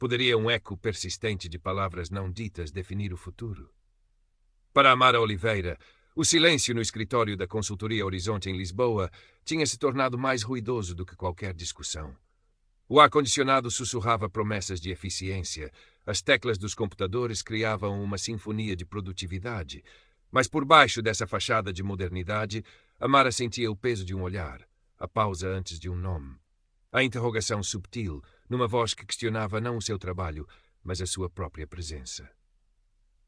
Poderia um eco persistente de palavras não ditas definir o futuro? Para Amara Oliveira, o silêncio no escritório da consultoria Horizonte em Lisboa tinha se tornado mais ruidoso do que qualquer discussão. O ar-condicionado sussurrava promessas de eficiência, as teclas dos computadores criavam uma sinfonia de produtividade, mas por baixo dessa fachada de modernidade, Amara sentia o peso de um olhar, a pausa antes de um nome, a interrogação subtil, numa voz que questionava não o seu trabalho, mas a sua própria presença.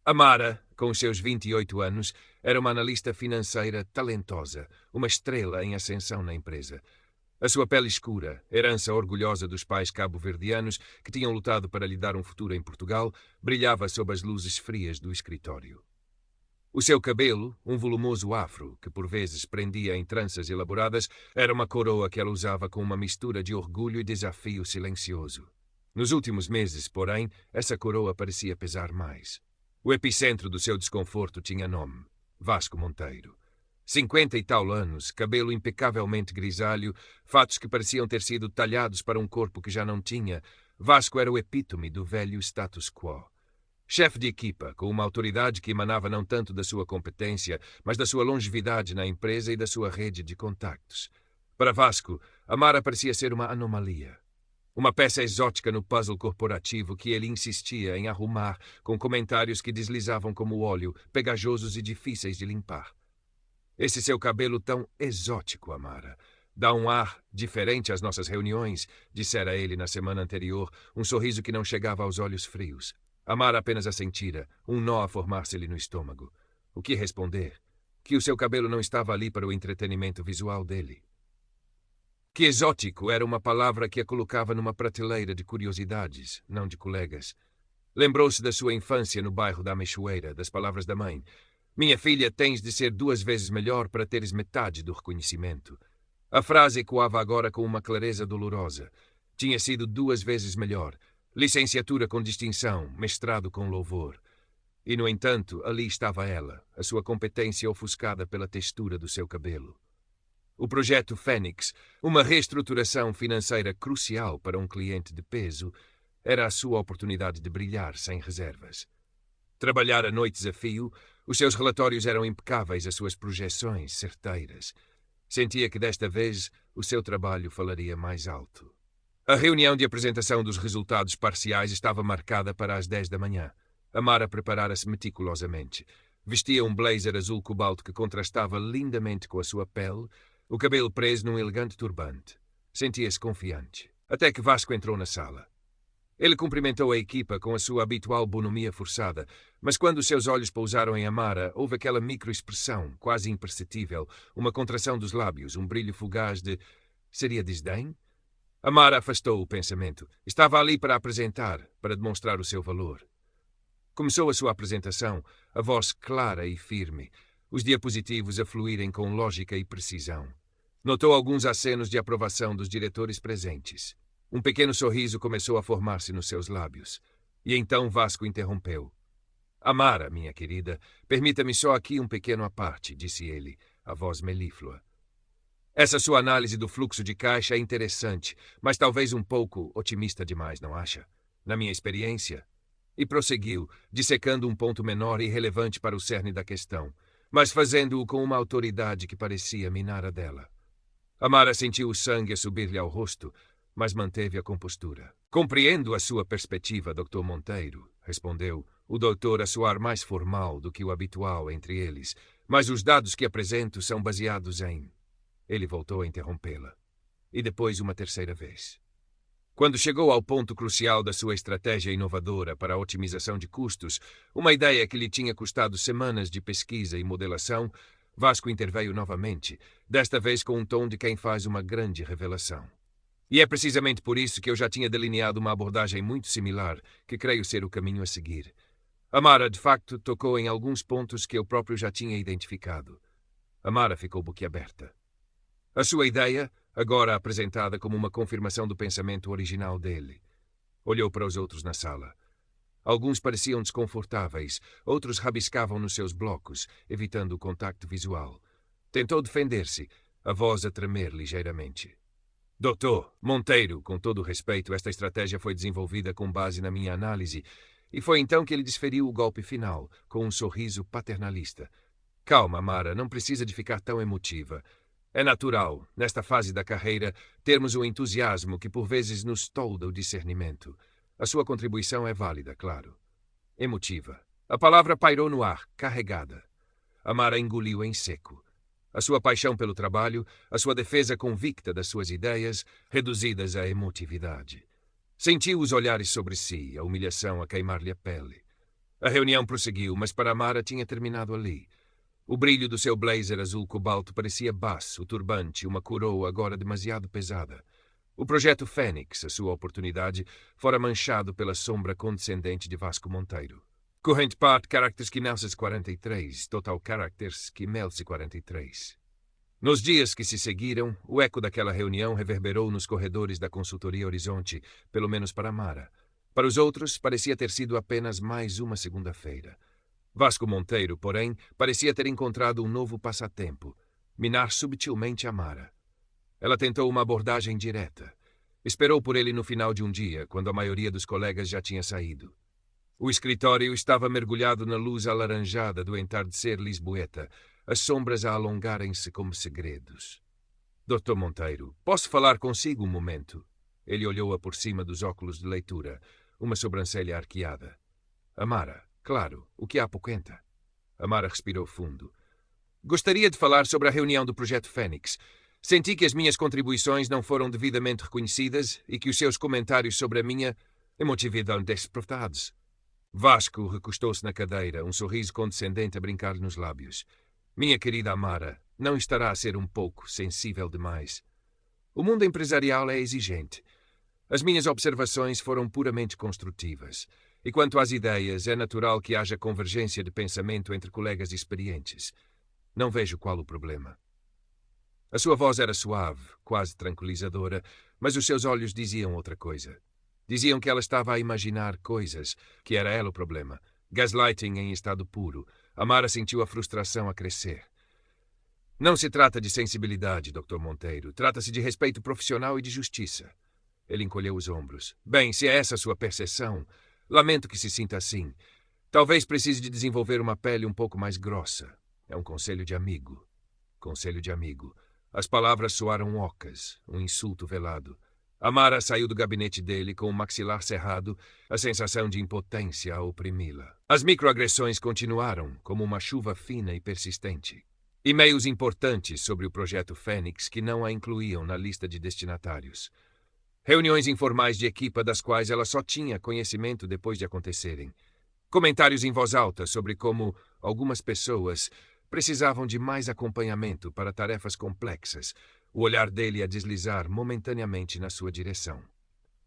Amara, com os seus 28 anos, era uma analista financeira talentosa, uma estrela em ascensão na empresa. A sua pele escura, herança orgulhosa dos pais cabo-verdianos que tinham lutado para lhe dar um futuro em Portugal, brilhava sob as luzes frias do escritório. O seu cabelo, um volumoso afro, que por vezes prendia em tranças elaboradas, era uma coroa que ela usava com uma mistura de orgulho e desafio silencioso. Nos últimos meses, porém, essa coroa parecia pesar mais. O epicentro do seu desconforto tinha nome: Vasco Monteiro. 50 e tal anos, cabelo impecavelmente grisalho, fatos que pareciam ter sido talhados para um corpo que já não tinha, Vasco era o epítome do velho status quo. Chefe de equipa, com uma autoridade que emanava não tanto da sua competência, mas da sua longevidade na empresa e da sua rede de contactos. Para Vasco, Amara parecia ser uma anomalia. Uma peça exótica no puzzle corporativo que ele insistia em arrumar com comentários que deslizavam como óleo, pegajosos e difíceis de limpar. Esse seu cabelo tão exótico, Amara. Dá um ar diferente às nossas reuniões, dissera ele na semana anterior, um sorriso que não chegava aos olhos frios. Amara apenas assentira, um nó a formar-se-lhe no estômago. O que responder? Que o seu cabelo não estava ali para o entretenimento visual dele. Que exótico era uma palavra que a colocava numa prateleira de curiosidades, não de colegas. Lembrou-se da sua infância no bairro da Ameixoeira, das palavras da mãe. Minha filha, tens de ser 2 vezes melhor para teres metade do reconhecimento. A frase ecoava agora com uma clareza dolorosa. Tinha sido 2 vezes melhor. Licenciatura com distinção, mestrado com louvor. E, no entanto, ali estava ela, a sua competência ofuscada pela textura do seu cabelo. O projeto Fênix, uma reestruturação financeira crucial para um cliente de peso, era a sua oportunidade de brilhar sem reservas. Trabalhar a noites a fio, os seus relatórios eram impecáveis, as suas projeções certeiras. Sentia que desta vez o seu trabalho falaria mais alto. A reunião de apresentação dos resultados parciais estava marcada para as 10 da manhã. Amara preparara-se meticulosamente. Vestia um blazer azul cobalto que contrastava lindamente com a sua pele, o cabelo preso num elegante turbante. Sentia-se confiante. Até que Vasco entrou na sala. Ele cumprimentou a equipa com a sua habitual bonomia forçada, mas quando os seus olhos pousaram em Amara, houve aquela microexpressão, quase imperceptível, uma contração dos lábios, um brilho fugaz de... Seria desdém? Amara afastou o pensamento. Estava ali para apresentar, para demonstrar o seu valor. Começou a sua apresentação, a voz clara e firme, os diapositivos a fluírem com lógica e precisão. Notou alguns acenos de aprovação dos diretores presentes. Um pequeno sorriso começou a formar-se nos seus lábios. E então Vasco interrompeu. Amara, minha querida, permita-me só aqui um pequeno à parte, disse ele, a voz melíflua. Essa sua análise do fluxo de caixa é interessante, mas talvez um pouco otimista demais, não acha? Na minha experiência. E prosseguiu, dissecando um ponto menor e relevante para o cerne da questão, mas fazendo-o com uma autoridade que parecia minar a dela. Amara sentiu o sangue a subir-lhe ao rosto, mas manteve a compostura. Compreendo a sua perspectiva, Dr. Monteiro, respondeu, o doutor a soar mais formal do que o habitual entre eles, mas os dados que apresento são baseados em... Ele voltou a interrompê-la. E depois uma terceira vez. Quando chegou ao ponto crucial da sua estratégia inovadora para a otimização de custos, uma ideia que lhe tinha custado semanas de pesquisa e modelação, Vasco interveio novamente, desta vez com um tom de quem faz uma grande revelação. E é precisamente por isso que eu já tinha delineado uma abordagem muito similar, que creio ser o caminho a seguir. Amara, de facto, tocou em alguns pontos que eu próprio já tinha identificado. Amara ficou boquiaberta. A sua ideia, agora apresentada como uma confirmação do pensamento original dele. Olhou para os outros na sala. Alguns pareciam desconfortáveis, outros rabiscavam nos seus blocos, evitando o contacto visual. Tentou defender-se, a voz a tremer ligeiramente. Doutor Monteiro, com todo o respeito, esta estratégia foi desenvolvida com base na minha análise, e foi então que ele desferiu o golpe final, com um sorriso paternalista. Calma, Amara, não precisa de ficar tão emotiva. É natural, nesta fase da carreira, termos o entusiasmo que por vezes nos tolda o discernimento. A sua contribuição é válida, claro. Emotiva. A palavra pairou no ar, carregada. Amara engoliu em seco. A sua paixão pelo trabalho, a sua defesa convicta das suas ideias, reduzidas à emotividade. Sentiu os olhares sobre si, a humilhação a queimar-lhe a pele. A reunião prosseguiu, mas para Amara tinha terminado ali. O brilho do seu blazer azul cobalto parecia baço, o turbante, uma coroa agora demasiado pesada. O projeto Fênix, a sua oportunidade, fora manchado pela sombra condescendente de Vasco Monteiro. Corrente Part Characters Quimelsis 43, Total Characters Quimelsis 43. Nos dias que se seguiram, o eco daquela reunião reverberou nos corredores da consultoria Horizonte, pelo menos para Amara. Para os outros, parecia ter sido apenas mais uma segunda-feira. Vasco Monteiro, porém, parecia ter encontrado um novo passatempo: minar subtilmente Amara. Ela tentou uma abordagem direta. Esperou por ele no final de um dia, quando a maioria dos colegas já tinha saído. O escritório estava mergulhado na luz alaranjada do entardecer lisboeta, as sombras a alongarem-se como segredos. Dr. Monteiro, posso falar consigo um momento? Ele olhou-a por cima dos óculos de leitura, uma sobrancelha arqueada. Amara, claro, o que há Poquenta? Amara respirou fundo. Gostaria de falar sobre a reunião do Projeto Fênix. Senti que as minhas contribuições não foram devidamente reconhecidas e que os seus comentários sobre a minha emotividade despertados. Vasco recostou-se na cadeira, um sorriso condescendente a brincar-lhe nos lábios. Minha querida Amara, não estará a ser um pouco sensível demais? O mundo empresarial é exigente. As minhas observações foram puramente construtivas. E quanto às ideias, é natural que haja convergência de pensamento entre colegas experientes. Não vejo qual o problema. A sua voz era suave, quase tranquilizadora, mas os seus olhos diziam outra coisa. Diziam que ela estava a imaginar coisas, que era ela o problema. Gaslighting em estado puro. Amara sentiu a frustração a crescer. Não se trata de sensibilidade, Dr. Monteiro. Trata-se de respeito profissional e de justiça. Ele encolheu os ombros. Bem, se é essa a sua percepção, lamento que se sinta assim. Talvez precise de desenvolver uma pele um pouco mais grossa. É um conselho de amigo. Conselho de amigo. As palavras soaram ocas, um insulto velado. Amara saiu do gabinete dele com o maxilar cerrado, a sensação de impotência a oprimi-la. As microagressões continuaram, como uma chuva fina e persistente. E-mails importantes sobre o projeto Fênix que não a incluíam na lista de destinatários. Reuniões informais de equipa das quais ela só tinha conhecimento depois de acontecerem. Comentários em voz alta sobre como algumas pessoas precisavam de mais acompanhamento para tarefas complexas, o olhar dele a deslizar momentaneamente na sua direção.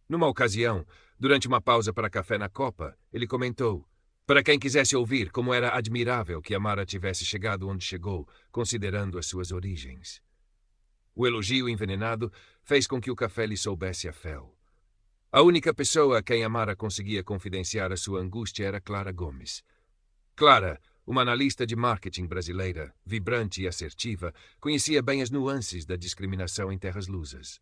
Numa ocasião, durante uma pausa para café na copa, ele comentou, para quem quisesse ouvir, como era admirável que Amara tivesse chegado onde chegou, considerando as suas origens. O elogio envenenado fez com que o café lhe soubesse a fel. A única pessoa a quem Amara conseguia confidenciar a sua angústia era Clara Gomes. Clara, uma analista de marketing brasileira, vibrante e assertiva, conhecia bem as nuances da discriminação em terras lusas.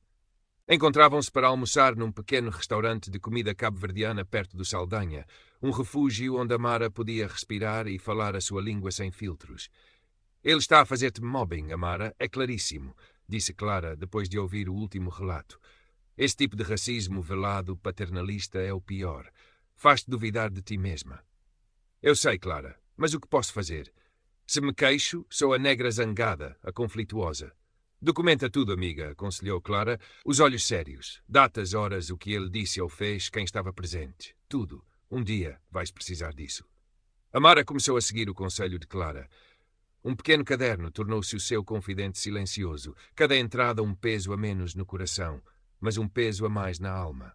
Encontravam-se para almoçar num pequeno restaurante de comida cabo-verdiana perto do Saldanha, um refúgio onde Amara podia respirar e falar a sua língua sem filtros. Ele está a fazer-te mobbing, Amara, é claríssimo, disse Clara depois de ouvir o último relato. Esse tipo de racismo velado, paternalista, é o pior. Faz-te duvidar de ti mesma. Eu sei, Clara. Mas o que posso fazer? Se me queixo, sou a negra zangada, a conflituosa. Documenta tudo, amiga, aconselhou Clara, os olhos sérios. Datas, horas, o que ele disse ou fez, quem estava presente. Tudo. Um dia vais precisar disso. Amara começou a seguir o conselho de Clara. Um pequeno caderno tornou-se o seu confidente silencioso. Cada entrada um peso a menos no coração, mas um peso a mais na alma.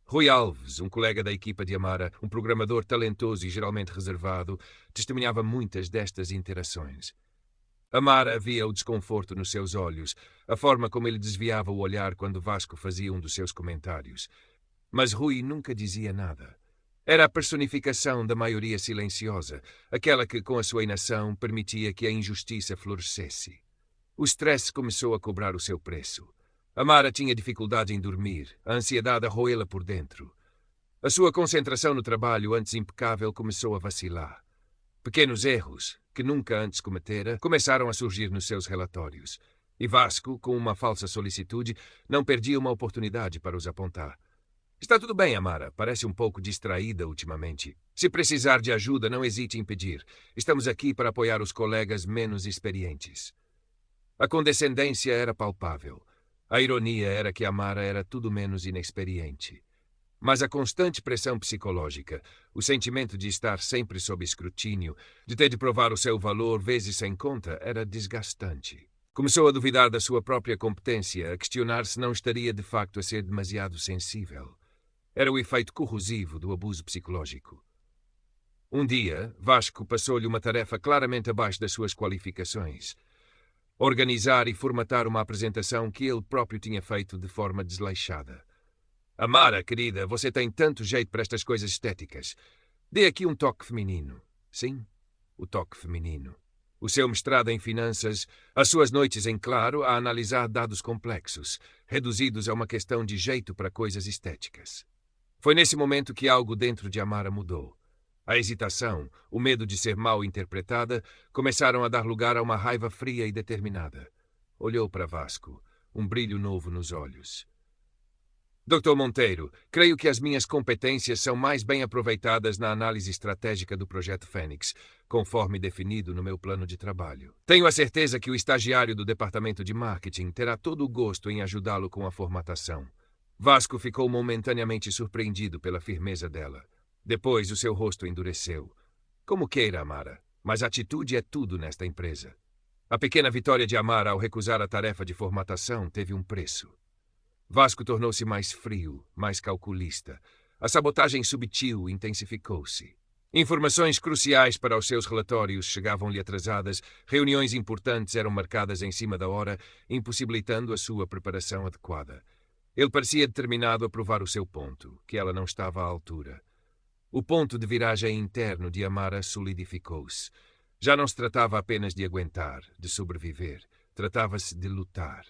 Rui Alves, um colega da equipa de Amara, um programador talentoso e geralmente reservado, testemunhava muitas destas interações. Amara via o desconforto nos seus olhos, a forma como ele desviava o olhar quando Vasco fazia um dos seus comentários. Mas Rui nunca dizia nada. Era a personificação da maioria silenciosa, aquela que, com a sua inação, permitia que a injustiça florescesse. O stress começou a cobrar o seu preço. Amara tinha dificuldade em dormir, a ansiedade a roê-la por dentro. A sua concentração no trabalho, antes impecável, começou a vacilar. Pequenos erros, que nunca antes cometera, começaram a surgir nos seus relatórios. E Vasco, com uma falsa solicitude, não perdia uma oportunidade para os apontar. Está tudo bem, Amara. Parece um pouco distraída ultimamente. Se precisar de ajuda, não hesite em pedir. Estamos aqui para apoiar os colegas menos experientes. A condescendência era palpável. A ironia era que Amara era tudo menos inexperiente. Mas a constante pressão psicológica, o sentimento de estar sempre sob escrutínio, de ter de provar o seu valor vezes sem conta, era desgastante. Começou a duvidar da sua própria competência, a questionar se não estaria de facto a ser demasiado sensível. Era o efeito corrosivo do abuso psicológico. Um dia, Vasco passou-lhe uma tarefa claramente abaixo das suas qualificações. Organizar e formatar uma apresentação que ele próprio tinha feito de forma desleixada. Amara, querida, você tem tanto jeito para estas coisas estéticas. Dê aqui um toque feminino. Sim, o toque feminino. O seu mestrado em finanças, as suas noites em claro a analisar dados complexos, reduzidos a uma questão de jeito para coisas estéticas. Foi nesse momento que algo dentro de Amara mudou. A hesitação, o medo de ser mal interpretada, começaram a dar lugar a uma raiva fria e determinada. Olhou para Vasco, um brilho novo nos olhos. Dr. Monteiro, creio que as minhas competências são mais bem aproveitadas na análise estratégica do Projeto Fênix, conforme definido no meu plano de trabalho. Tenho a certeza que o estagiário do Departamento de Marketing terá todo o gosto em ajudá-lo com a formatação. Vasco ficou momentaneamente surpreendido pela firmeza dela. Depois o seu rosto endureceu. Como queira, Amara, mas atitude é tudo nesta empresa. A pequena vitória de Amara ao recusar a tarefa de formatação teve um preço. Vasco tornou-se mais frio, mais calculista. A sabotagem subtil intensificou-se. Informações cruciais para os seus relatórios chegavam-lhe atrasadas, reuniões importantes eram marcadas em cima da hora, impossibilitando a sua preparação adequada. Ele parecia determinado a provar o seu ponto, que ela não estava à altura. O ponto de viragem interno de Amara solidificou-se. Já não se tratava apenas de aguentar, de sobreviver. Tratava-se de lutar.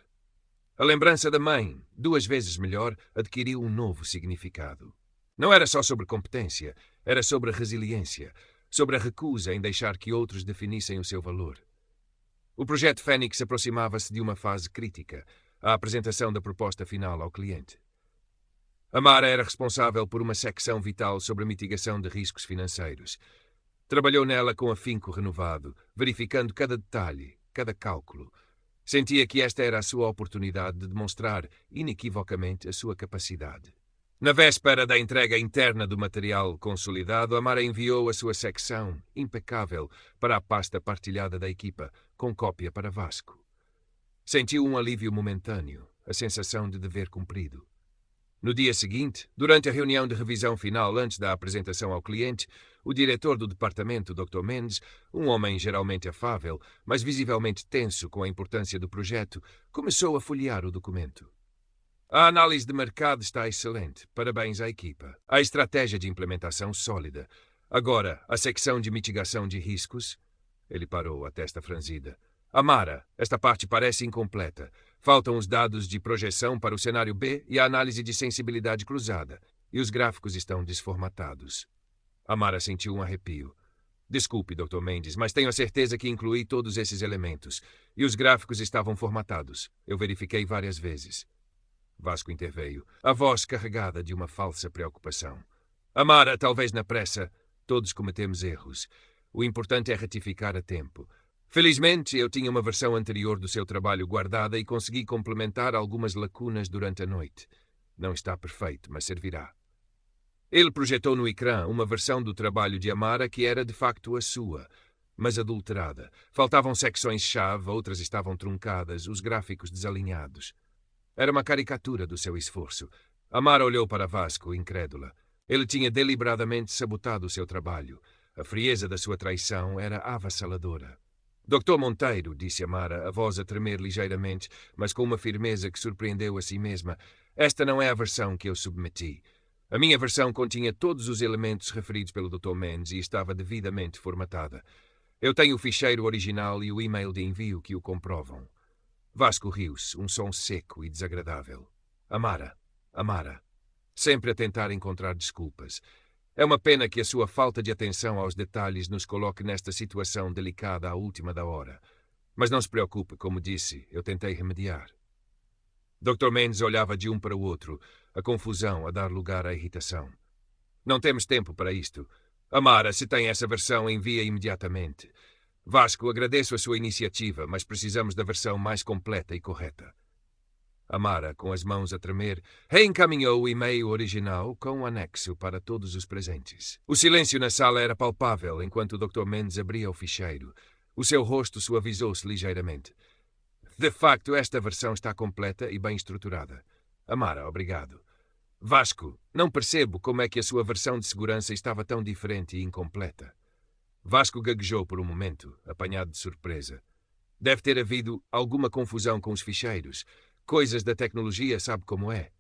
A lembrança da mãe, 2 vezes melhor, adquiriu um novo significado. Não era só sobre competência, era sobre resiliência, sobre a recusa em deixar que outros definissem o seu valor. O projeto Fênix aproximava-se de uma fase crítica, a apresentação da proposta final ao cliente. Amara era responsável por uma secção vital sobre a mitigação de riscos financeiros. Trabalhou nela com afinco renovado, verificando cada detalhe, cada cálculo. Sentia que esta era a sua oportunidade de demonstrar inequivocamente a sua capacidade. Na véspera da entrega interna do material consolidado, Amara enviou a sua secção, impecável, para a pasta partilhada da equipa, com cópia para Vasco. Sentiu um alívio momentâneo, a sensação de dever cumprido. No dia seguinte, durante a reunião de revisão final antes da apresentação ao cliente, o diretor do departamento, Dr. Mendes, um homem geralmente afável, mas visivelmente tenso com a importância do projeto, começou a folhear o documento. A análise de mercado está excelente. Parabéns à equipa. A estratégia de implementação sólida. Agora, a secção de mitigação de riscos. Ele parou, a testa franzida. Amara, esta parte parece incompleta. Faltam os dados de projeção para o cenário B e a análise de sensibilidade cruzada. E os gráficos estão desformatados. Amara sentiu um arrepio. Desculpe, Dr. Mendes, mas tenho a certeza que incluí todos esses elementos. E os gráficos estavam formatados. Eu verifiquei várias vezes. Vasco interveio, a voz carregada de uma falsa preocupação. Amara, talvez na pressa. Todos cometemos erros. O importante é retificar a tempo. Felizmente, eu tinha uma versão anterior do seu trabalho guardada e consegui complementar algumas lacunas durante a noite. Não está perfeito, mas servirá. Ele projetou no ecrã uma versão do trabalho de Amara que era de facto a sua, mas adulterada. Faltavam secções-chave, outras estavam truncadas, os gráficos desalinhados. Era uma caricatura do seu esforço. Amara olhou para Vasco, incrédula. Ele tinha deliberadamente sabotado o seu trabalho. A frieza da sua traição era avassaladora. Dr. Monteiro, disse Amara, a voz a tremer ligeiramente, mas com uma firmeza que surpreendeu a si mesma, esta não é a versão que eu submeti. A minha versão continha todos os elementos referidos pelo Dr. Mendes e estava devidamente formatada. Eu tenho o ficheiro original e o e-mail de envio que o comprovam. Vasco riu-se, um som seco e desagradável. Amara, Amara. Sempre a tentar encontrar desculpas. É uma pena que a sua falta de atenção aos detalhes nos coloque nesta situação delicada à última da hora. Mas não se preocupe, como disse, eu tentei remediar. Dr. Mendes olhava de um para o outro, a confusão a dar lugar à irritação. Não temos tempo para isto. Amara, se tem essa versão, envia imediatamente. Vasco, agradeço a sua iniciativa, mas precisamos da versão mais completa e correta. Amara, com as mãos a tremer, reencaminhou o e-mail original com um anexo para todos os presentes. O silêncio na sala era palpável enquanto o Dr. Mendes abria o ficheiro. O seu rosto suavizou-se ligeiramente. De facto, esta versão está completa e bem estruturada. Amara, obrigado. Vasco, não percebo como é que a sua versão de segurança estava tão diferente e incompleta. Vasco gaguejou por um momento, apanhado de surpresa. Deve ter havido alguma confusão com os ficheiros. Coisas da tecnologia, sabe como é.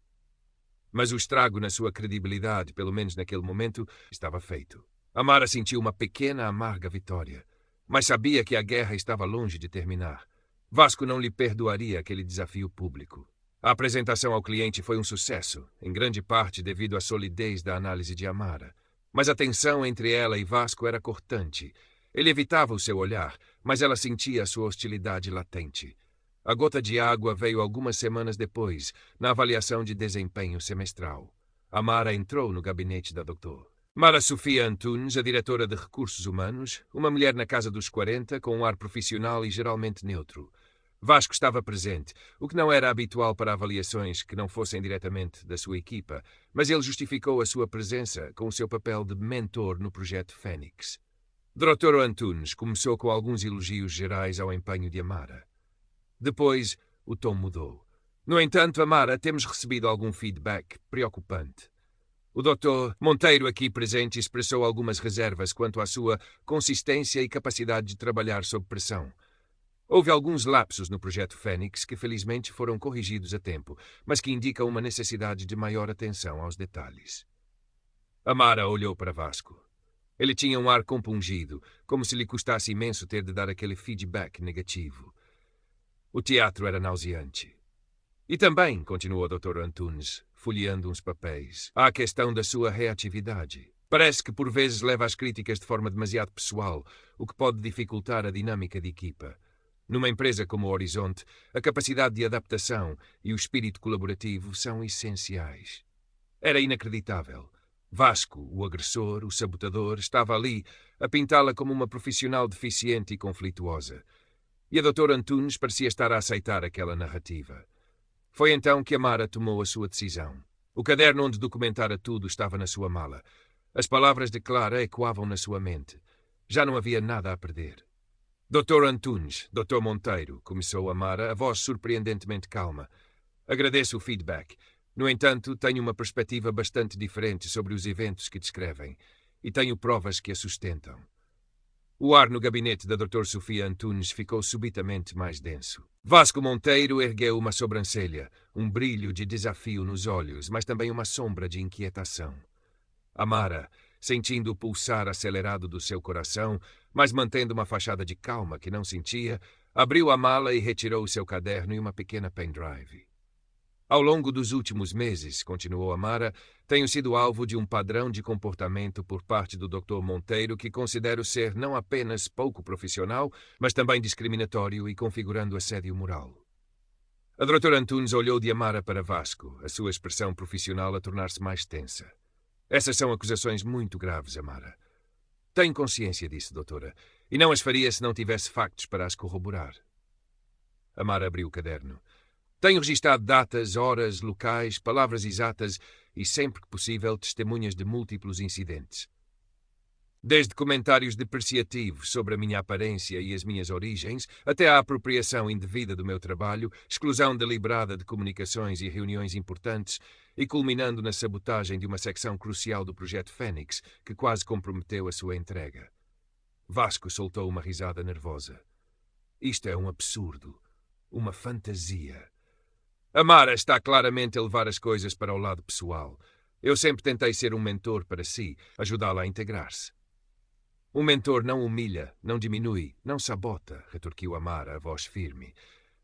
Mas o estrago na sua credibilidade, pelo menos naquele momento, estava feito. Amara sentiu uma pequena, amarga vitória, mas sabia que a guerra estava longe de terminar. Vasco não lhe perdoaria aquele desafio público. A apresentação ao cliente foi um sucesso, em grande parte devido à solidez da análise de Amara. Mas a tensão entre ela e Vasco era cortante. Ele evitava o seu olhar, mas ela sentia a sua hostilidade latente. A gota de água veio algumas semanas depois, na avaliação de desempenho semestral. Amara entrou no gabinete da doutora. Mara Sofia Antunes, a diretora de Recursos Humanos, uma mulher na casa dos 40, com um ar profissional e geralmente neutro. Vasco estava presente, o que não era habitual para avaliações que não fossem diretamente da sua equipa, mas ele justificou a sua presença com o seu papel de mentor no projeto Fênix. Dr. Antunes começou com alguns elogios gerais ao empenho de Amara. Depois, o tom mudou. No entanto, Amara, temos recebido algum feedback preocupante. O Dr. Monteiro aqui presente expressou algumas reservas quanto à sua consistência e capacidade de trabalhar sob pressão. Houve alguns lapsos no projeto Fênix que felizmente foram corrigidos a tempo, mas que indicam uma necessidade de maior atenção aos detalhes. Amara olhou para Vasco. Ele tinha um ar compungido, como se lhe custasse imenso ter de dar aquele feedback negativo. O teatro era nauseante. E também, continuou o Dr. Antunes, folheando uns papéis, há a questão da sua reatividade. Parece que por vezes leva as críticas de forma demasiado pessoal, o que pode dificultar a dinâmica de equipa. Numa empresa como o Horizonte, a capacidade de adaptação e o espírito colaborativo são essenciais. Era inacreditável. Vasco, o agressor, o sabotador, estava ali, a pintá-la como uma profissional deficiente e conflituosa. E a doutora Antunes parecia estar a aceitar aquela narrativa. Foi então que Amara tomou a sua decisão. O caderno onde documentara tudo estava na sua mala. As palavras de Clara ecoavam na sua mente. Já não havia nada a perder. Dr. Antunes, Dr. Monteiro, começou Amara, a voz surpreendentemente calma. Agradeço o feedback. No entanto, tenho uma perspectiva bastante diferente sobre os eventos que descrevem, e tenho provas que a sustentam. O ar no gabinete da Dr. Sofia Antunes ficou subitamente mais denso. Vasco Monteiro ergueu uma sobrancelha, um brilho de desafio nos olhos, mas também uma sombra de inquietação. Amara, sentindo o pulsar acelerado do seu coração, mas mantendo uma fachada de calma que não sentia, abriu a mala e retirou o seu caderno e uma pequena pendrive. Ao longo dos últimos meses, continuou Amara, tenho sido alvo de um padrão de comportamento por parte do Dr. Monteiro que considero ser não apenas pouco profissional, mas também discriminatório e configurando assédio moral. A Dra. Antunes olhou de Amara para Vasco, a sua expressão profissional a tornar-se mais tensa. Essas são acusações muito graves, Amara. Tenho consciência disso, doutora, e não as faria se não tivesse factos para as corroborar. Amara abriu o caderno. Tenho registado datas, horas, locais, palavras exatas e, sempre que possível, testemunhas de múltiplos incidentes. Desde comentários depreciativos sobre a minha aparência e as minhas origens, até à apropriação indevida do meu trabalho, exclusão deliberada de comunicações e reuniões importantes e culminando na sabotagem de uma secção crucial do projeto Fênix, que quase comprometeu a sua entrega. Vasco soltou uma risada nervosa. Isto é um absurdo. Uma fantasia. Amara está claramente a levar as coisas para o lado pessoal. Eu sempre tentei ser um mentor para si, ajudá-la a integrar-se. Um mentor não humilha, não diminui, não sabota, retorquiu Amara, a voz firme.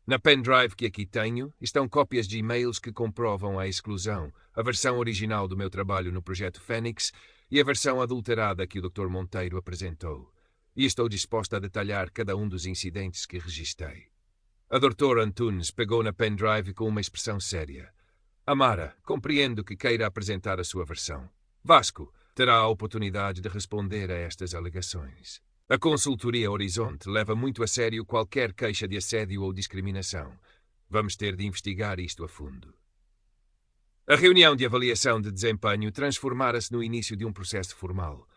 Na pendrive que aqui tenho estão cópias de e-mails que comprovam a exclusão, a versão original do meu trabalho no Projeto Fênix e a versão adulterada que o Dr. Monteiro apresentou. E estou disposto a detalhar cada um dos incidentes que registrei. A Dra. Antunes pegou na pendrive com uma expressão séria. Amara, compreendo que queira apresentar a sua versão. Vasco terá a oportunidade de responder a estas alegações. A Consultoria Horizonte leva muito a sério qualquer queixa de assédio ou discriminação. Vamos ter de investigar isto a fundo. A reunião de avaliação de desempenho transformara-se no início de um processo formal.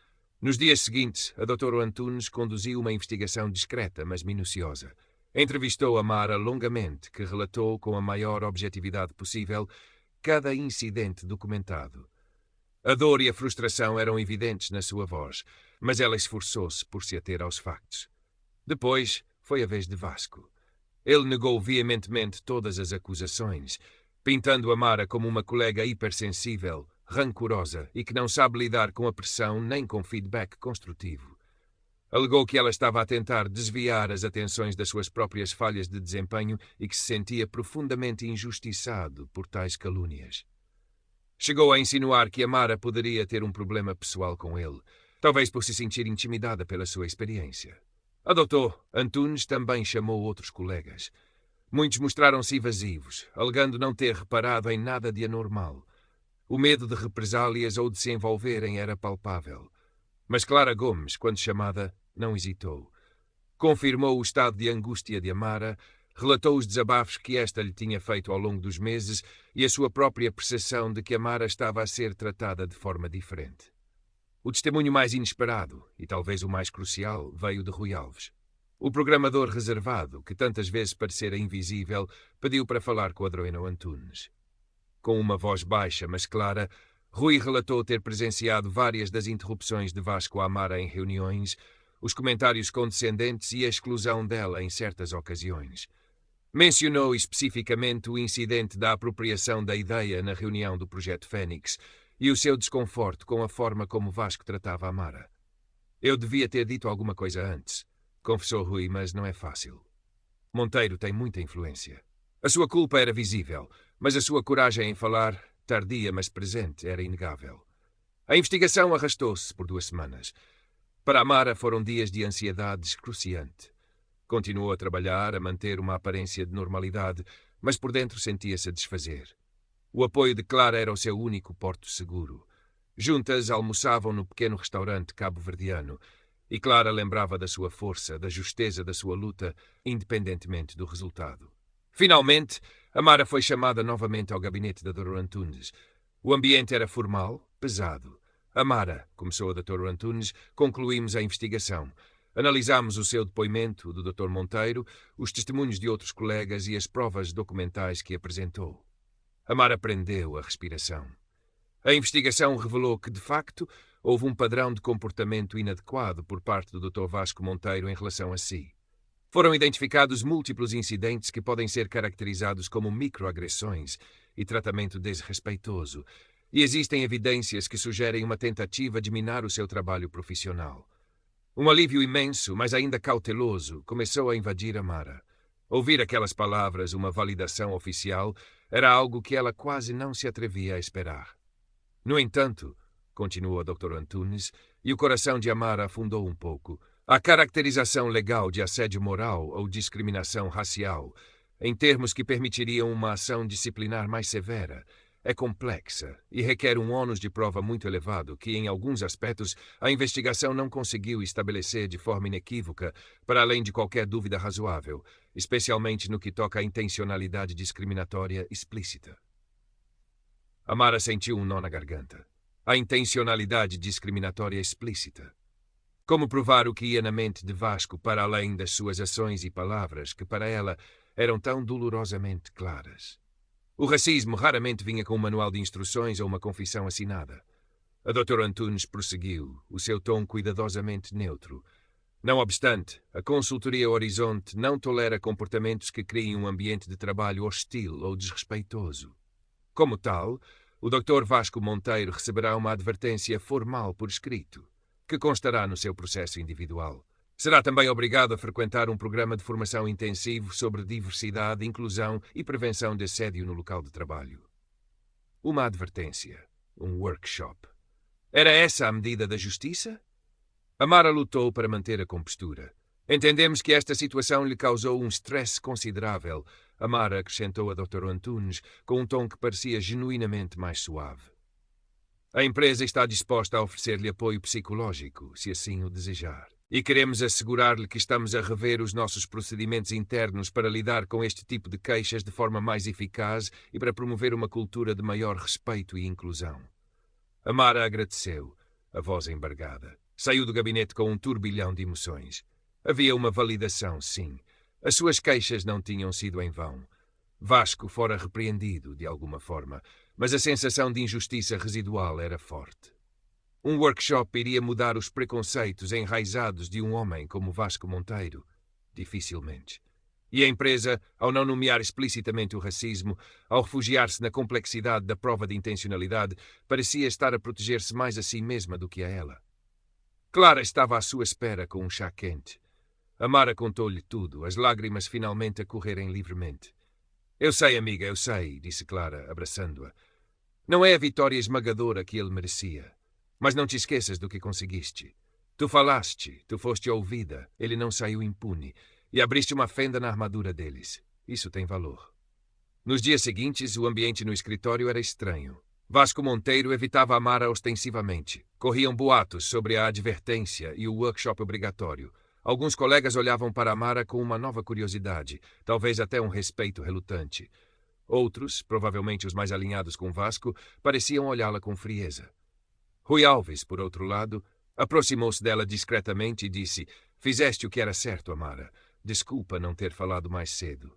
Nos dias seguintes, a Dra. Antunes conduziu uma investigação discreta, mas minuciosa. Entrevistou Amara longamente, que relatou com a maior objetividade possível cada incidente documentado. A dor e a frustração eram evidentes na sua voz, mas ela esforçou-se por se ater aos factos. Depois foi a vez de Vasco. Ele negou veementemente todas as acusações, pintando Amara como uma colega hipersensível, rancorosa e que não sabe lidar com a pressão nem com feedback construtivo. Alegou que ela estava a tentar desviar as atenções das suas próprias falhas de desempenho e que se sentia profundamente injustiçado por tais calúnias. Chegou a insinuar que Amara poderia ter um problema pessoal com ele, talvez por se sentir intimidada pela sua experiência. A Dra. Antunes também chamou outros colegas. Muitos mostraram-se evasivos, alegando não ter reparado em nada de anormal. O medo de represálias ou de se envolverem era palpável. Mas Clara Gomes, quando chamada, não hesitou. Confirmou o estado de angústia de Amara, relatou os desabafos que esta lhe tinha feito ao longo dos meses e a sua própria percepção de que Amara estava a ser tratada de forma diferente. O testemunho mais inesperado, e talvez o mais crucial, veio de Rui Alves. O programador reservado, que tantas vezes parecera invisível, pediu para falar com a Dra. Antunes. Com uma voz baixa, mas clara, Rui relatou ter presenciado várias das interrupções de Vasco a Amara em reuniões, os comentários condescendentes e a exclusão dela em certas ocasiões. Mencionou especificamente o incidente da apropriação da ideia na reunião do Projeto Fênix e o seu desconforto com a forma como Vasco tratava Amara. Eu devia ter dito alguma coisa antes, confessou Rui, mas não é fácil. Monteiro tem muita influência. A sua culpa era visível, mas a sua coragem em falar, tardia mas presente, era inegável. A investigação arrastou-se por 2 semanas. Para Amara foram dias de ansiedade excruciante. Continuou a trabalhar, a manter uma aparência de normalidade, mas por dentro sentia-se a desfazer. O apoio de Clara era o seu único porto seguro. Juntas almoçavam no pequeno restaurante cabo-verdiano, e Clara lembrava da sua força, da justeza da sua luta, independentemente do resultado. Finalmente, Amara foi chamada novamente ao gabinete da Dra. Antunes. O ambiente era formal, pesado. Amara, começou a Dra. Antunes, concluímos a investigação. Analisámos o seu depoimento, o do Dr. Monteiro, os testemunhos de outros colegas e as provas documentais que apresentou. Amara prendeu a respiração. A investigação revelou que, de facto, houve um padrão de comportamento inadequado por parte do Dr. Vasco Monteiro em relação a si. Foram identificados múltiplos incidentes que podem ser caracterizados como microagressões e tratamento desrespeitoso, e existem evidências que sugerem uma tentativa de minar o seu trabalho profissional. Um alívio imenso, mas ainda cauteloso, começou a invadir Amara. Ouvir aquelas palavras, uma validação oficial, era algo que ela quase não se atrevia a esperar. No entanto, continuou a Dra. Antunes, e o coração de Amara afundou um pouco, a caracterização legal de assédio moral ou discriminação racial, em termos que permitiriam uma ação disciplinar mais severa, é complexa e requer um ônus de prova muito elevado que, em alguns aspectos, a investigação não conseguiu estabelecer de forma inequívoca, para além de qualquer dúvida razoável, especialmente no que toca à intencionalidade discriminatória explícita. Amara sentiu um nó na garganta. A intencionalidade discriminatória explícita. Como provar o que ia na mente de Vasco para além das suas ações e palavras, que para ela eram tão dolorosamente claras? O racismo raramente vinha com um manual de instruções ou uma confissão assinada. A Dra. Antunes prosseguiu, o seu tom cuidadosamente neutro. Não obstante, a Consultoria Horizonte não tolera comportamentos que criem um ambiente de trabalho hostil ou desrespeitoso. Como tal, o Dr. Vasco Monteiro receberá uma advertência formal por escrito, que constará no seu processo individual. Será também obrigado a frequentar um programa de formação intensivo sobre diversidade, inclusão e prevenção de assédio no local de trabalho. Uma advertência, um workshop. Era essa a medida da justiça? Amara lutou para manter a compostura. Entendemos que esta situação lhe causou um stress considerável. Amara acrescentou a Dr. Antunes com um tom que parecia genuinamente mais suave. A empresa está disposta a oferecer-lhe apoio psicológico, se assim o desejar. E queremos assegurar-lhe que estamos a rever os nossos procedimentos internos para lidar com este tipo de queixas de forma mais eficaz e para promover uma cultura de maior respeito e inclusão. Amara agradeceu, a voz embargada. Saiu do gabinete com um turbilhão de emoções. Havia uma validação, sim. As suas queixas não tinham sido em vão. Vasco fora repreendido, de alguma forma, mas a sensação de injustiça residual era forte. Um workshop iria mudar os preconceitos enraizados de um homem como Vasco Monteiro? Dificilmente. E a empresa, ao não nomear explicitamente o racismo, ao refugiar-se na complexidade da prova de intencionalidade, parecia estar a proteger-se mais a si mesma do que a ela. Clara estava à sua espera com um chá quente. Amara contou-lhe tudo, as lágrimas finalmente a correrem livremente. Eu sei, amiga, eu sei, disse Clara, abraçando-a. Não é a vitória esmagadora que ele merecia. Mas não te esqueças do que conseguiste. Tu falaste, tu foste ouvida, ele não saiu impune, e abriste uma fenda na armadura deles. Isso tem valor. Nos dias seguintes, o ambiente no escritório era estranho. Vasco Monteiro evitava Amara ostensivamente. Corriam boatos sobre a advertência e o workshop obrigatório. Alguns colegas olhavam para Amara com uma nova curiosidade, talvez até um respeito relutante. Outros, provavelmente os mais alinhados com Vasco, pareciam olhá-la com frieza. Rui Alves, por outro lado, aproximou-se dela discretamente e disse: Fizeste o que era certo, Amara. Desculpa não ter falado mais cedo.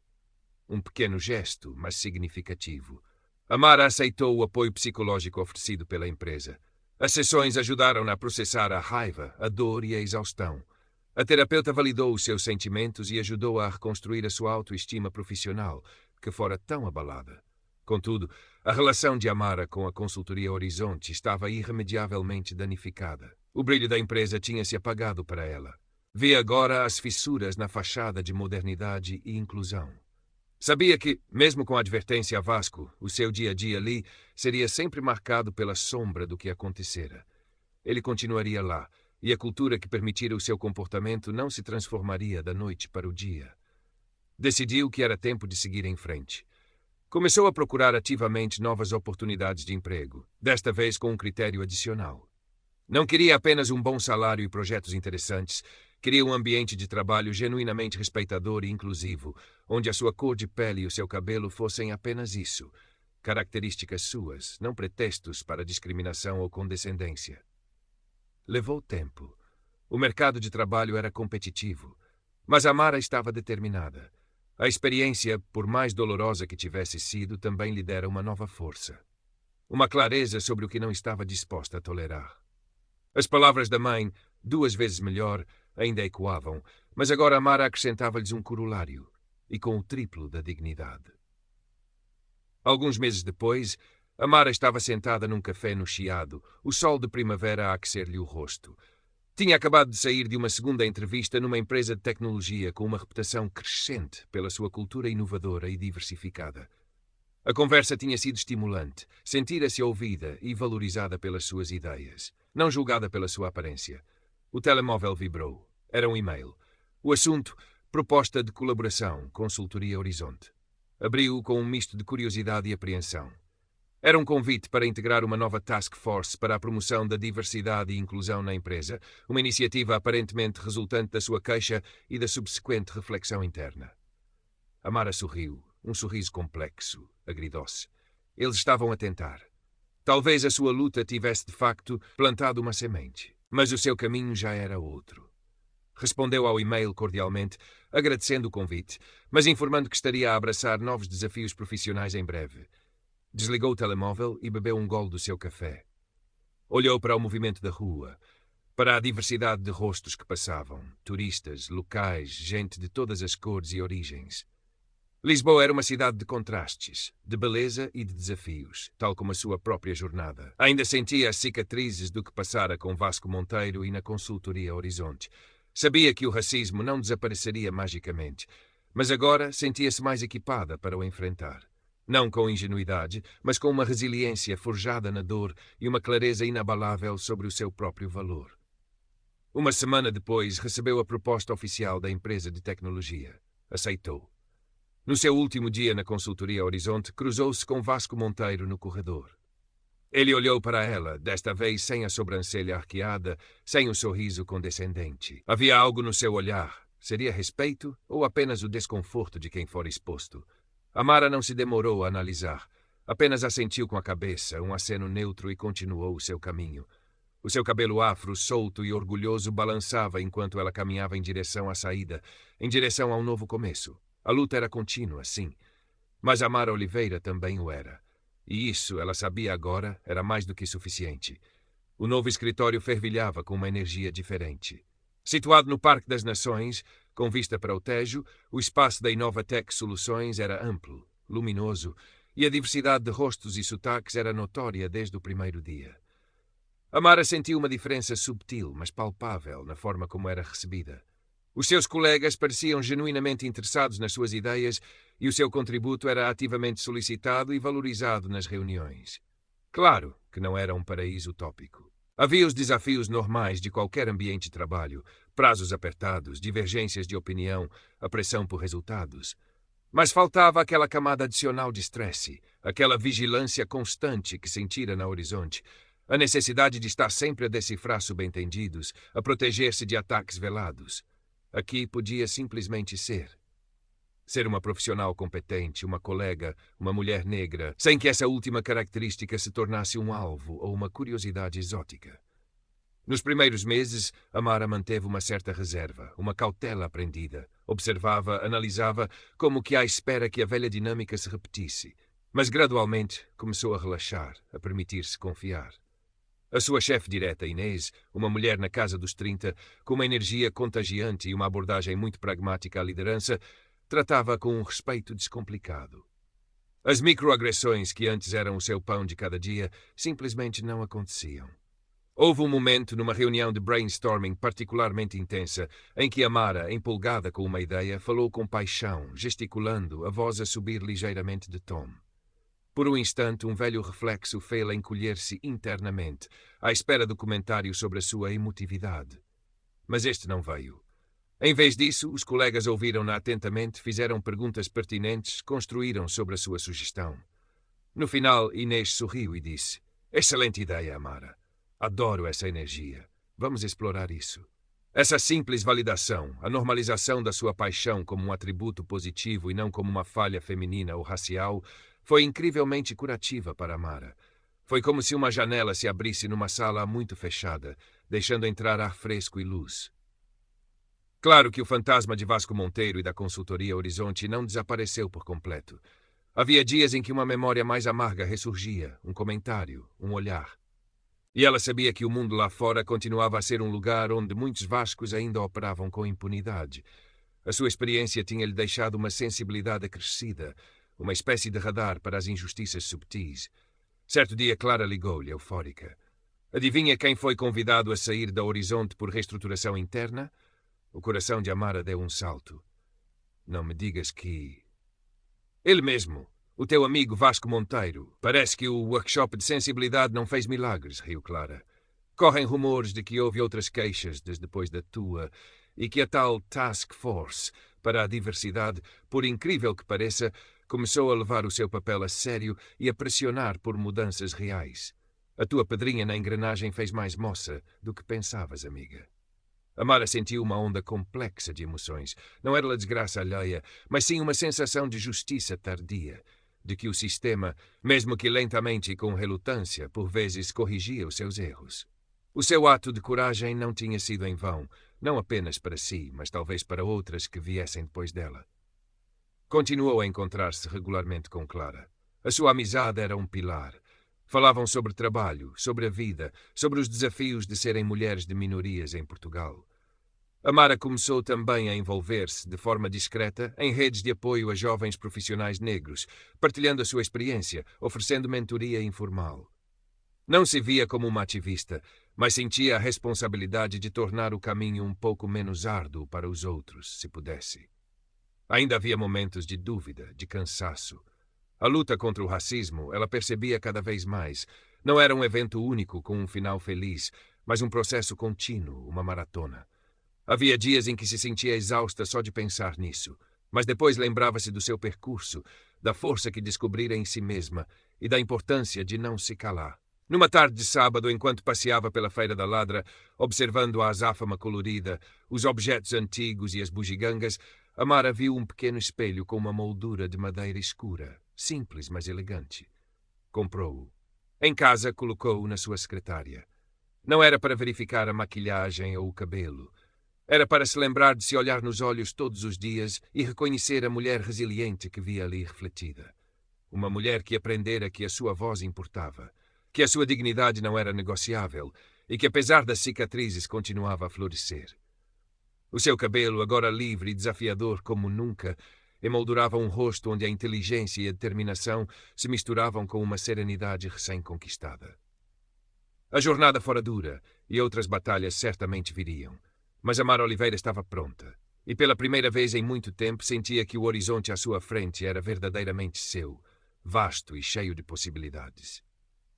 Um pequeno gesto, mas significativo. Amara aceitou o apoio psicológico oferecido pela empresa. As sessões ajudaram-na a processar a raiva, a dor e a exaustão. A terapeuta validou os seus sentimentos e ajudou-a a reconstruir a sua autoestima profissional, que fora tão abalada. Contudo, a relação de Amara com a consultoria Horizonte estava irremediavelmente danificada. O brilho da empresa tinha-se apagado para ela. Via agora as fissuras na fachada de modernidade e inclusão. Sabia que, mesmo com a advertência a Vasco, o seu dia-a-dia ali seria sempre marcado pela sombra do que acontecera. Ele continuaria lá, e a cultura que permitira o seu comportamento não se transformaria da noite para o dia. Decidiu que era tempo de seguir em frente. Começou a procurar ativamente novas oportunidades de emprego, desta vez com um critério adicional. Não queria apenas um bom salário e projetos interessantes, queria um ambiente de trabalho genuinamente respeitador e inclusivo, onde a sua cor de pele e o seu cabelo fossem apenas isso, características suas, não pretextos para discriminação ou condescendência. Levou tempo. O mercado de trabalho era competitivo, mas Amara estava determinada. A experiência, por mais dolorosa que tivesse sido, também lhe dera uma nova força. Uma clareza sobre o que não estava disposta a tolerar. As palavras da mãe, 2 vezes melhor, ainda ecoavam, mas agora Amara acrescentava-lhes um corolário, e com o triplo da dignidade. Alguns meses depois, Amara estava sentada num café no Chiado, o sol de primavera a aquecer-lhe o rosto. Tinha acabado de sair de uma segunda entrevista numa empresa de tecnologia com uma reputação crescente pela sua cultura inovadora e diversificada. A conversa tinha sido estimulante, sentira-se ouvida e valorizada pelas suas ideias, não julgada pela sua aparência. O telemóvel vibrou. Era um e-mail. O assunto, proposta de colaboração, Consultoria Horizonte. Abriu-o com um misto de curiosidade e apreensão. Era um convite para integrar uma nova task force para a promoção da diversidade e inclusão na empresa, uma iniciativa aparentemente resultante da sua queixa e da subsequente reflexão interna. Amara sorriu, um sorriso complexo, agridoce. Eles estavam a tentar. Talvez a sua luta tivesse de facto plantado uma semente, mas o seu caminho já era outro. Respondeu ao e-mail cordialmente, agradecendo o convite, mas informando que estaria a abraçar novos desafios profissionais em breve. Desligou o telemóvel e bebeu um gole do seu café. Olhou para o movimento da rua, para a diversidade de rostos que passavam, turistas, locais, gente de todas as cores e origens. Lisboa era uma cidade de contrastes, de beleza e de desafios, tal como a sua própria jornada. Ainda sentia as cicatrizes do que passara com Vasco Monteiro e na Consultoria Horizonte. Sabia que o racismo não desapareceria magicamente, mas agora sentia-se mais equipada para o enfrentar. Não com ingenuidade, mas com uma resiliência forjada na dor e uma clareza inabalável sobre o seu próprio valor. Uma semana depois, recebeu a proposta oficial da empresa de tecnologia. Aceitou. No seu último dia na consultoria Horizonte, cruzou-se com Vasco Monteiro no corredor. Ele olhou para ela, desta vez sem a sobrancelha arqueada, sem o sorriso condescendente. Havia algo no seu olhar. Seria respeito ou apenas o desconforto de quem fora exposto? Amara não se demorou a analisar. Apenas assentiu com a cabeça, um aceno neutro, e continuou o seu caminho. O seu cabelo afro, solto e orgulhoso, balançava enquanto ela caminhava em direção à saída, em direção a um novo começo. A luta era contínua, sim. Mas Amara Oliveira também o era. E isso, ela sabia agora, era mais do que suficiente. O novo escritório fervilhava com uma energia diferente. Situado no Parque das Nações, com vista para o Tejo, o espaço da Inovatec Soluções era amplo, luminoso, e a diversidade de rostos e sotaques era notória desde o primeiro dia. Amara sentiu uma diferença subtil, mas palpável, na forma como era recebida. Os seus colegas pareciam genuinamente interessados nas suas ideias e o seu contributo era ativamente solicitado e valorizado nas reuniões. Claro que não era um paraíso utópico. Havia os desafios normais de qualquer ambiente de trabalho, prazos apertados, divergências de opinião, a pressão por resultados. Mas faltava aquela camada adicional de estresse, aquela vigilância constante que sentira na Horizonte, a necessidade de estar sempre a decifrar subentendidos, a proteger-se de ataques velados. Aqui podia simplesmente ser. Ser uma profissional competente, uma colega, uma mulher negra, sem que essa última característica se tornasse um alvo ou uma curiosidade exótica. Nos primeiros meses, Amara manteve uma certa reserva, uma cautela aprendida. Observava, analisava, como que à espera que a velha dinâmica se repetisse. Mas gradualmente começou a relaxar, a permitir-se confiar. A sua chefe direta, Inês, uma mulher na casa dos 30, com uma energia contagiante e uma abordagem muito pragmática à liderança, tratava-a com um respeito descomplicado. As microagressões que antes eram o seu pão de cada dia simplesmente não aconteciam. Houve um momento numa reunião de brainstorming particularmente intensa em que Amara, empolgada com uma ideia, falou com paixão, gesticulando, a voz a subir ligeiramente de tom. Por um instante, um velho reflexo fê-la encolher-se internamente, à espera do comentário sobre a sua emotividade. Mas este não veio. Em vez disso, os colegas ouviram-na atentamente, fizeram perguntas pertinentes, construíram sobre a sua sugestão. No final, Inês sorriu e disse: "Excelente ideia, Amara. Adoro essa energia. Vamos explorar isso." Essa simples validação, a normalização da sua paixão como um atributo positivo e não como uma falha feminina ou racial, foi incrivelmente curativa para Amara. Foi como se uma janela se abrisse numa sala muito fechada, deixando entrar ar fresco e luz. Claro que o fantasma de Vasco Monteiro e da consultoria Horizonte não desapareceu por completo. Havia dias em que uma memória mais amarga ressurgia, um comentário, um olhar. E ela sabia que o mundo lá fora continuava a ser um lugar onde muitos Vascos ainda operavam com impunidade. A sua experiência tinha-lhe deixado uma sensibilidade acrescida, uma espécie de radar para as injustiças subtis. Certo dia, Clara ligou-lhe, eufórica. Adivinha quem foi convidado a sair da Horizonte por reestruturação interna? O coração de Amara deu um salto. Não me digas que... Ele mesmo, o teu amigo Vasco Monteiro. Parece que o workshop de sensibilidade não fez milagres, riu Clara. Correm rumores de que houve outras queixas desde depois da tua e que a tal Task Force para a diversidade, por incrível que pareça, começou a levar o seu papel a sério e a pressionar por mudanças reais. A tua pedrinha na engrenagem fez mais moça do que pensavas, amiga. Amara sentiu uma onda complexa de emoções. Não era a desgraça alheia, mas sim uma sensação de justiça tardia, de que o sistema, mesmo que lentamente e com relutância, por vezes corrigia os seus erros. O seu ato de coragem não tinha sido em vão, não apenas para si, mas talvez para outras que viessem depois dela. Continuou a encontrar-se regularmente com Clara. A sua amizade era um pilar. Falavam sobre trabalho, sobre a vida, sobre os desafios de serem mulheres de minorias em Portugal. Amara começou também a envolver-se, de forma discreta, em redes de apoio a jovens profissionais negros, partilhando a sua experiência, oferecendo mentoria informal. Não se via como uma ativista, mas sentia a responsabilidade de tornar o caminho um pouco menos árduo para os outros, se pudesse. Ainda havia momentos de dúvida, de cansaço. A luta contra o racismo, ela percebia cada vez mais, não era um evento único com um final feliz, mas um processo contínuo, uma maratona. Havia dias em que se sentia exausta só de pensar nisso, mas depois lembrava-se do seu percurso, da força que descobrira em si mesma e da importância de não se calar. Numa tarde de sábado, enquanto passeava pela Feira da Ladra, observando a azáfama colorida, os objetos antigos e as bugigangas, Amara viu um pequeno espelho com uma moldura de madeira escura, simples mas elegante. Comprou-o. Em casa, colocou-o na sua secretária. Não era para verificar a maquilhagem ou o cabelo. Era para se lembrar de se olhar nos olhos todos os dias e reconhecer a mulher resiliente que via ali refletida. Uma mulher que aprendera que a sua voz importava, que a sua dignidade não era negociável e que, apesar das cicatrizes, continuava a florescer. O seu cabelo, agora livre e desafiador como nunca, emoldurava um rosto onde a inteligência e a determinação se misturavam com uma serenidade recém-conquistada. A jornada fora dura e outras batalhas certamente viriam, mas Amara Oliveira estava pronta, e pela primeira vez em muito tempo sentia que o horizonte à sua frente era verdadeiramente seu, vasto e cheio de possibilidades.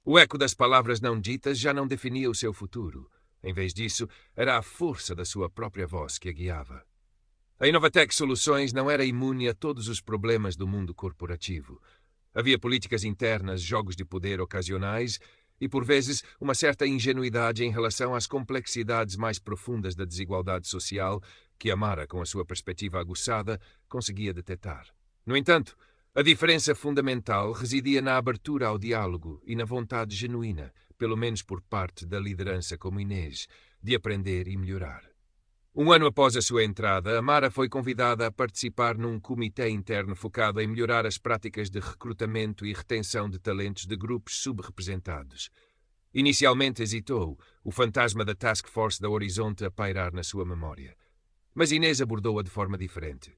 O eco das palavras não ditas já não definia o seu futuro. Em vez disso, era a força da sua própria voz que a guiava. A Inovatec Soluções não era imune a todos os problemas do mundo corporativo. Havia políticas internas, jogos de poder ocasionais e, por vezes, uma certa ingenuidade em relação às complexidades mais profundas da desigualdade social que Amara, com a sua perspectiva aguçada, conseguia detectar. No entanto, a diferença fundamental residia na abertura ao diálogo e na vontade genuína, pelo menos por parte da liderança como Inês, de aprender e melhorar. Um ano após a sua entrada, Amara foi convidada a participar num comitê interno focado em melhorar as práticas de recrutamento e retenção de talentos de grupos subrepresentados. Inicialmente hesitou, o fantasma da Task Force da Horizonte a pairar na sua memória. Mas Inês abordou-a de forma diferente.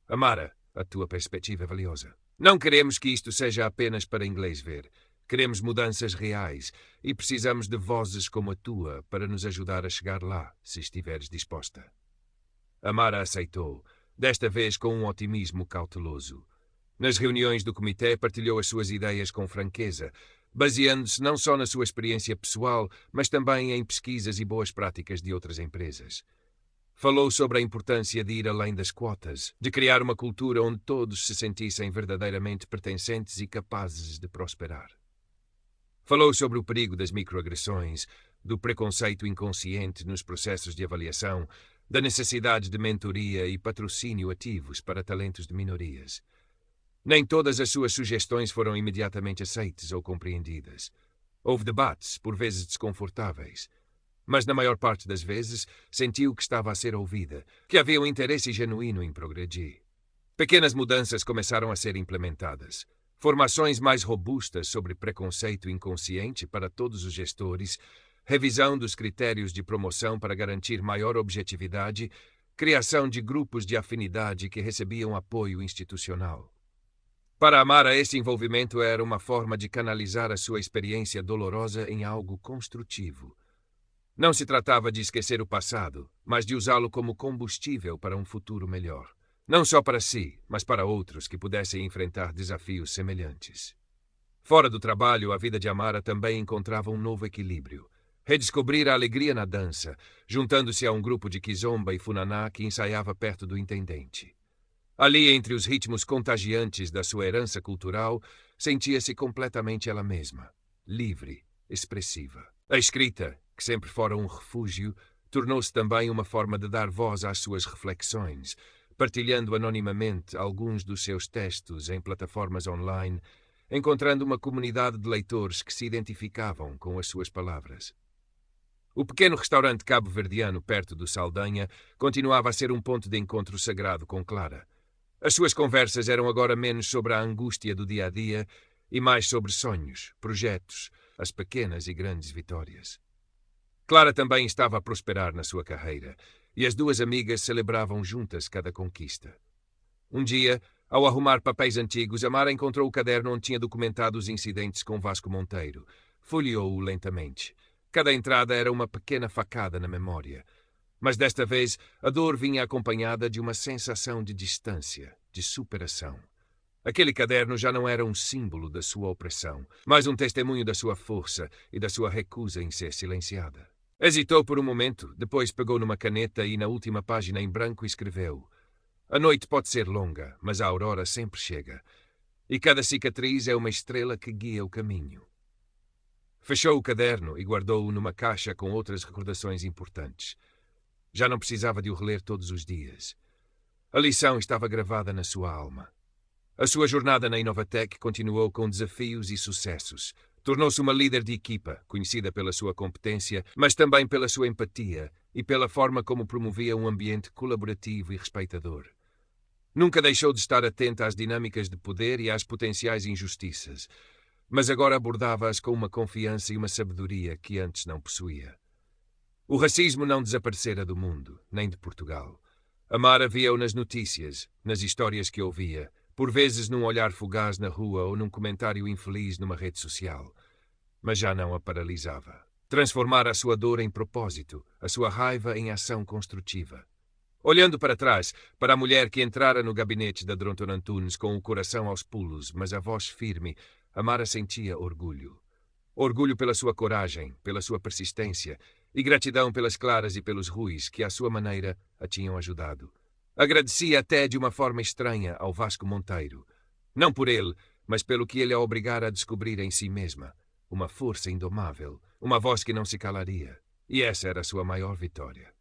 Amara, a tua perspectiva é valiosa. Não queremos que isto seja apenas para inglês ver. Queremos mudanças reais e precisamos de vozes como a tua para nos ajudar a chegar lá, se estiveres disposta. Amara aceitou, desta vez com um otimismo cauteloso. Nas reuniões do comitê partilhou as suas ideias com franqueza, baseando-se não só na sua experiência pessoal, mas também em pesquisas e boas práticas de outras empresas. Falou sobre a importância de ir além das quotas, de criar uma cultura onde todos se sentissem verdadeiramente pertencentes e capazes de prosperar. Falou sobre o perigo das microagressões, do preconceito inconsciente nos processos de avaliação, da necessidade de mentoria e patrocínio ativos para talentos de minorias. Nem todas as suas sugestões foram imediatamente aceitas ou compreendidas. Houve debates, por vezes desconfortáveis, mas na maior parte das vezes sentiu que estava a ser ouvida, que havia um interesse genuíno em progredir. Pequenas mudanças começaram a ser implementadas. Formações mais robustas sobre preconceito inconsciente para todos os gestores, revisão dos critérios de promoção para garantir maior objetividade, criação de grupos de afinidade que recebiam apoio institucional. Para Amara, esse envolvimento era uma forma de canalizar a sua experiência dolorosa em algo construtivo. Não se tratava de esquecer o passado, mas de usá-lo como combustível para um futuro melhor. Não só para si, mas para outros que pudessem enfrentar desafios semelhantes. Fora do trabalho, a vida de Amara também encontrava um novo equilíbrio. Redescobrir a alegria na dança, juntando-se a um grupo de kizomba e funaná que ensaiava perto do intendente. Ali, entre os ritmos contagiantes da sua herança cultural, sentia-se completamente ela mesma, livre, expressiva. A escrita, que sempre fora um refúgio, tornou-se também uma forma de dar voz às suas reflexões, partilhando anonimamente alguns dos seus textos em plataformas online, encontrando uma comunidade de leitores que se identificavam com as suas palavras. O pequeno restaurante cabo-verdiano perto do Saldanha continuava a ser um ponto de encontro sagrado com Clara. As suas conversas eram agora menos sobre a angústia do dia-a-dia e mais sobre sonhos, projetos, as pequenas e grandes vitórias. Clara também estava a prosperar na sua carreira, e as duas amigas celebravam juntas cada conquista. Um dia, ao arrumar papéis antigos, Amara encontrou o caderno onde tinha documentado os incidentes com Vasco Monteiro. Folheou-o lentamente. Cada entrada era uma pequena facada na memória. Mas desta vez, a dor vinha acompanhada de uma sensação de distância, de superação. Aquele caderno já não era um símbolo da sua opressão, mas um testemunho da sua força e da sua recusa em ser silenciada. Hesitou por um momento, depois pegou numa caneta e na última página em branco escreveu: "A noite pode ser longa, mas a aurora sempre chega. E cada cicatriz é uma estrela que guia o caminho." Fechou o caderno e guardou-o numa caixa com outras recordações importantes. Já não precisava de o reler todos os dias. A lição estava gravada na sua alma. A sua jornada na Inovatec continuou com desafios e sucessos. Tornou-se uma líder de equipa, conhecida pela sua competência, mas também pela sua empatia e pela forma como promovia um ambiente colaborativo e respeitador. Nunca deixou de estar atenta às dinâmicas de poder e às potenciais injustiças, mas agora abordava-as com uma confiança e uma sabedoria que antes não possuía. O racismo não desaparecera do mundo, nem de Portugal. Amara via-o nas notícias, nas histórias que ouvia, por vezes num olhar fugaz na rua ou num comentário infeliz numa rede social. Mas já não a paralisava. Transformara a sua dor em propósito, a sua raiva em ação construtiva. Olhando para trás, para a mulher que entrara no gabinete da Dronton Antunes com o coração aos pulos, mas a voz firme, Amara sentia orgulho. Orgulho pela sua coragem, pela sua persistência, e gratidão pelas Claras e pelos Ruis que, à sua maneira, a tinham ajudado. Agradecia até de uma forma estranha ao Vasco Monteiro. Não por ele, mas pelo que ele a obrigara a descobrir em si mesma. Uma força indomável, uma voz que não se calaria. E essa era a sua maior vitória.